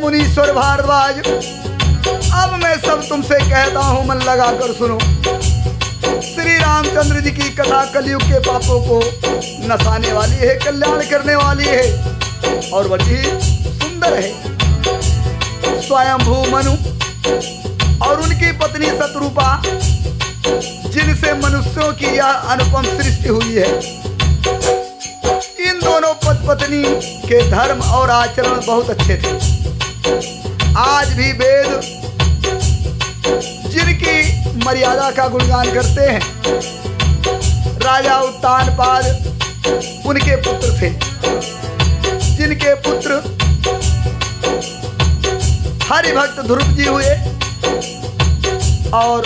मुनीश्वर भारद्वाज, अब मैं सब तुमसे कहता हूं, मन लगाकर सुनो। श्री रामचंद्र जी की कथा कलयुग के पापों को नसाने वाली है, कल्याण करने वाली है और बड़ी सुंदर है। स्वयंभू मनु और उनकी पत्नी शत्रुपा, जिनसे मनुष्यों की यह अनुपम सृष्टि हुई है, इन दोनों पत्नी के धर्म और आचरण बहुत अच्छे थे। आज भी वेद जिनकी मर्यादा का गुणगान करते हैं। राजा उत्तानपाद उनके पुत्र थे, जिनके पुत्र हरिभक्त ध्रुव जी हुए और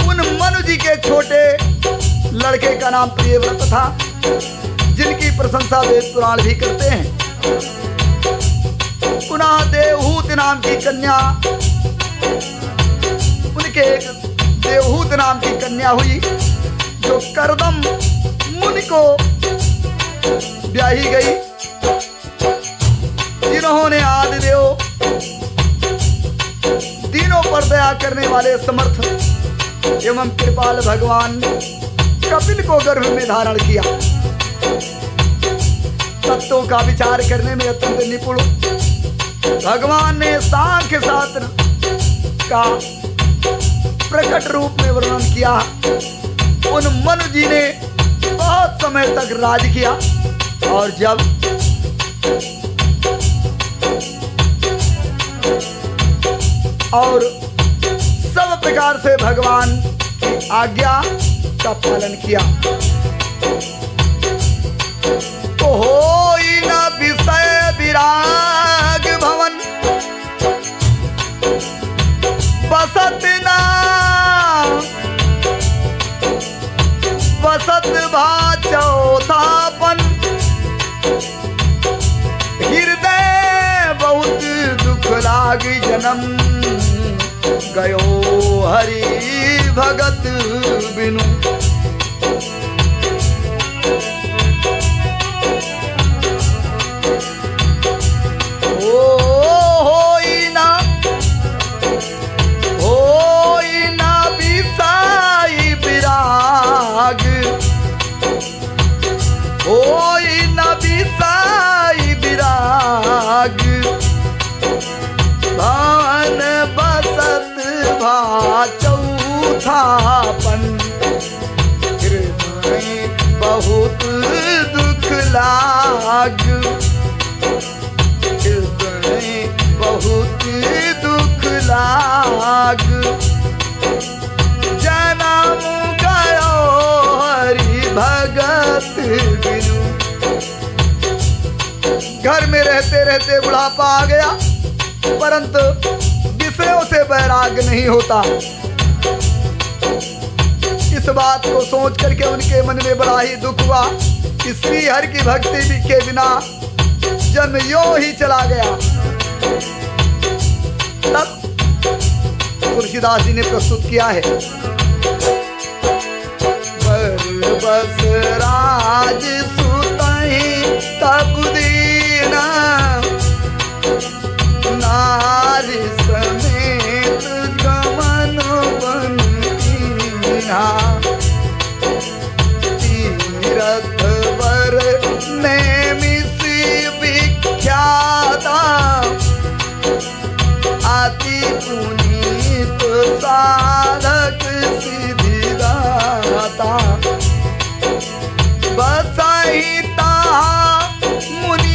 उन मनु जी के छोटे लड़के का नाम प्रियव्रत था, जिनकी प्रशंसा वेद पुराण भी करते हैं। पुनः देवहूत नाम की कन्या, उनके एक देवहूत नाम की कन्या हुई, जो करदम मुनि को ब्याही गई, जिन्होंने आदिदेव दीनों पर दया करने वाले समर्थ एवं कृपाल भगवान कपिल को गर्भ में धारण किया। तत्वों का विचार करने में अत्यंत निपुण भगवान ने सांख्य शास्त्र का प्रकट रूप में वर्णन किया। उन मनु जी ने बहुत समय तक राज किया और जब और सब प्रकार से भगवान की आज्ञा का पालन किया, तो होई न विषय विराग भवन, बसत भा चौथापन, हृदय बहुत दुख लागी जन्म, गयो हरि भगत बिनु। होई न बिसाई विराग, भान बसत भा चौथापन, हृदय बहुत दुख लाग, हृदय बहुत दुख लाग, जन्म गयो हरि भगत बिनु। घर में रहते रहते बुढ़ापा आ गया, परंतु विषयों से वैराग नहीं होता। इस बात को सोच करके उनके मन में बड़ा ही दुख हुआ कि श्री हरि की भक्ति के बिना जन्म यो ही चला गया। तब तुलसीदास जी ने प्रस्तुत किया है, बस राज सुतहि तब दीना, नारी समेत गमन बन कीन्हा, तीरथ वर नेमिषि विख्याता, अति पुनीत साधक सिद्धिदाता, बसहिता मुनि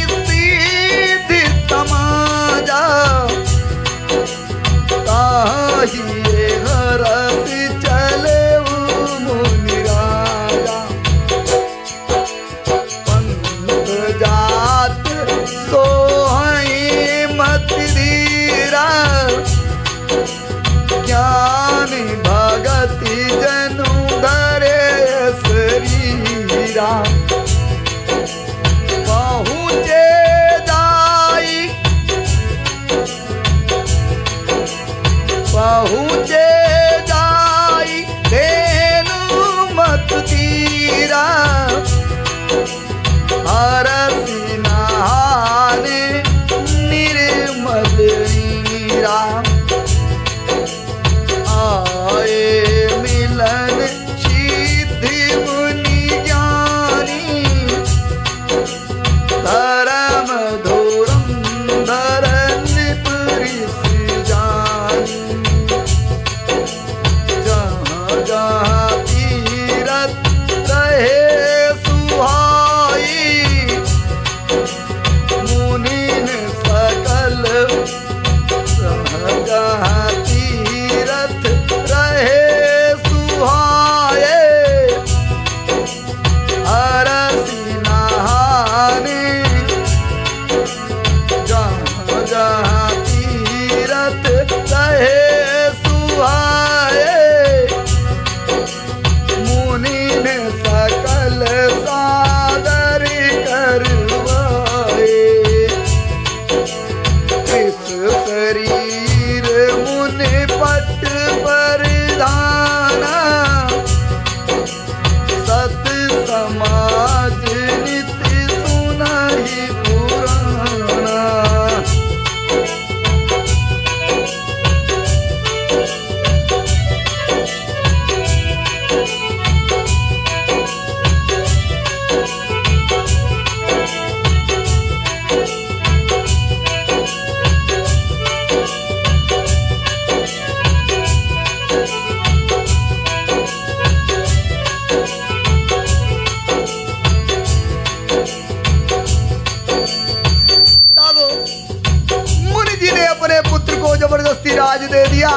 राज दे दिया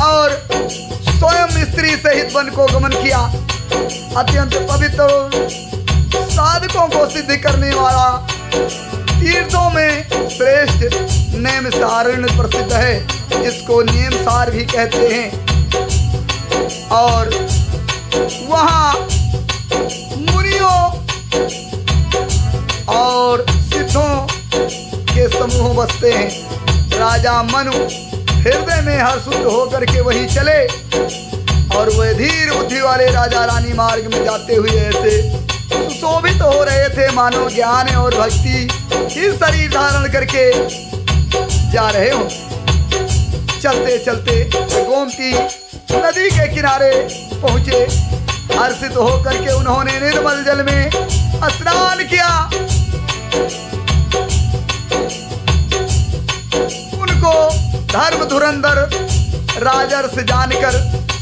और स्वयं स्त्री सहित वन को गमन किया। अत्यंत पवित्र साधकों को सिद्ध करने वाला तीर्थों में श्रेष्ठ नैमिषारण्य प्रसिद्ध है, जिसको नेमसार भी कहते हैं। और वहाँ मुनियों और सिद्धों के समूह बसते हैं। राजा मनु हृदय में हर्षित होकर के वहीं चले और वह धीर बुद्धि वाले राजा रानी मार्ग में जाते हुए ऐसे सुशोभित हो रहे थे मानो ज्ञान और भक्ति ही शरीर धारण करके जा रहे हो। चलते चलते गोमती नदी के किनारे पहुंचे। हर्षित होकर के उन्होंने निर्मल जल में स्नान किया। उनको धर्म धुरंधर राजर्षि जानकर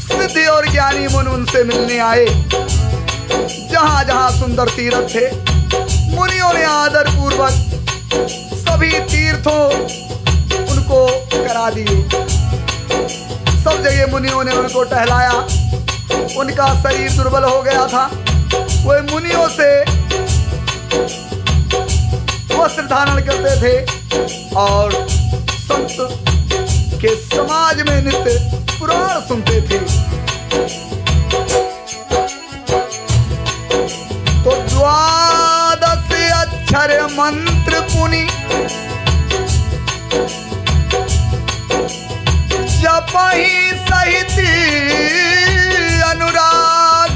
सिद्धि और ज्ञानी मुनि उनसे मिलने आए। जहां जहां सुंदर तीर्थ थे, मुनियों ने आदर पूर्वक सभी तीर्थों उनको करा दिए। सब जगह मुनियों ने उनको टहलाया। उनका शरीर दुर्बल हो गया था। वे मुनियों से वस्त्र धारण करते थे और संत के समाज में नित्य पुराण सुनते थे। तो 12 अक्षर मंत्र पुनि जपहि सहित अनुराग,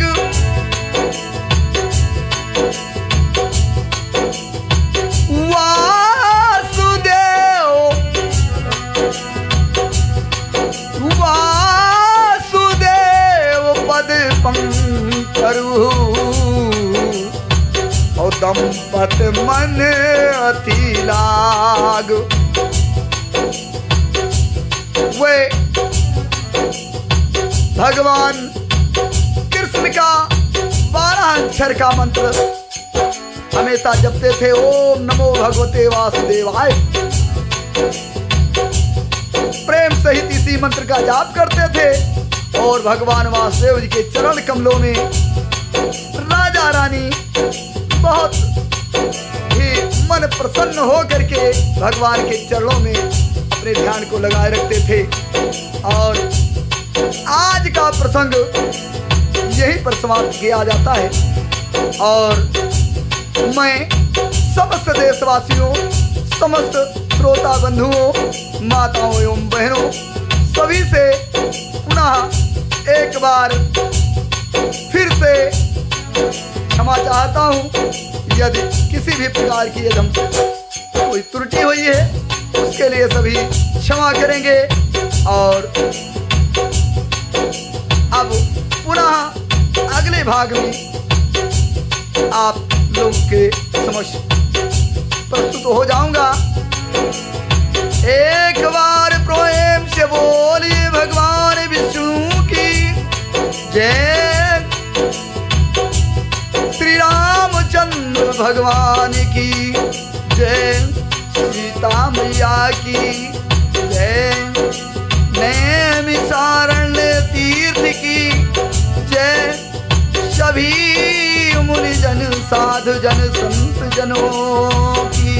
वासुदेव वासुदेव पद पंकरु और दंपत मन अति लाग। वे भगवान कृष्ण का 12 अक्षर का मंत्र हमेशा जपते थे। ओम नमो भगवते वासुदेवाय। प्रेम सहित इसी मंत्र का जाप करते थे और भगवान वासुदेव जी के चरण कमलों में राजा रानी बहुत ही मन प्रसन्न हो करके भगवान के चरणों में अपने ध्यान को लगाए रखते थे। और आज का प्रसंग यहीं पर समाप्त किया जाता है। और मैं समस्त देशवासियों, समस्त श्रोता बंधुओं, माताओं एवं बहनों सभी से पुनः एक बार फिर से क्षमा चाहता हूँ। यदि किसी भी प्रकार की यदि हमसे कोई त्रुटि हुई है उसके लिए सभी क्षमा करेंगे। और अब पुनः अगले भाग में आप लोग के समक्ष प्रस्तुत हो जाऊंगा। एक बार प्रेम से बोलिए भगवान विष्णु की जय, श्री रामचंद्र भगवान की जय, सीता मैया की जय, नैमिषारण्य तीर्थ की जय, सभी मुनि जन साधु जन संत जनों की